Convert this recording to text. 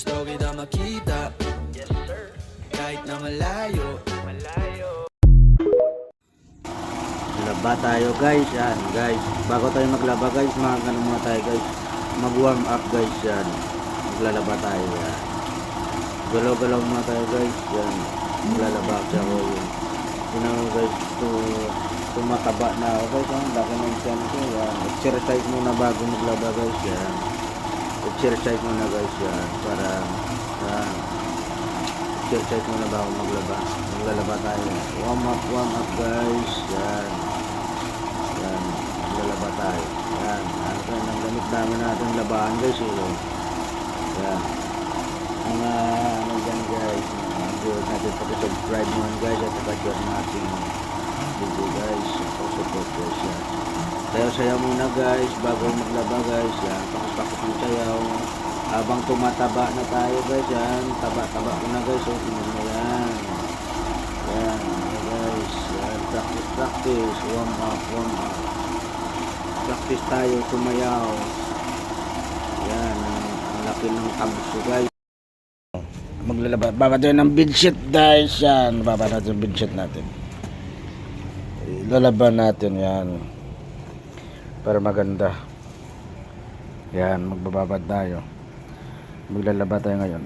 Gusto kita makita, yes sir, kahit na malayo. Laba tayo guys, yan guys. Bago tayo maglaba guys, magano muna tayo guys. Mag-warm up guys yan. Maglalaba tayo yan. Galaw-galaw muna tayo guys, yan. Maglalaba ako yun. Yun ako guys, tumataba na ako guys. Ang laki ng tiyan ko yan. Exercise muna bago maglaba guys yan. Exercise muna guys yan. Para exercise muna bago maglaba. Maglalaba tayo. Warm up guys, yan. Yan, maglalaba tayo. Yan, ano ang gamit namin natin labahan guys eh. Yan. Mga ano dyan guys, mag-support natin pag-subscribe naman guys at pag-share natin video guys. Pag-support guys yan. Sayaw-sayaw muna guys bago maglaba guys. Yan, pakis-pakis ng sayaw. Habang tumataba na tayo guys yan. Taba-taba ko na guys. O, tingnan mo yan. Yan, guys. Yan, practice. Warm up. Practice tayo, tumayaw. Yan, ang laki ng tabs guys. Maglalaba. Baba tayo ng bedsheet guys. Yan, baba natin yung bedsheet natin. Lalaban natin yan. Para maganda. Yan, magbababad tayo. Maglalaba tayo ngayon.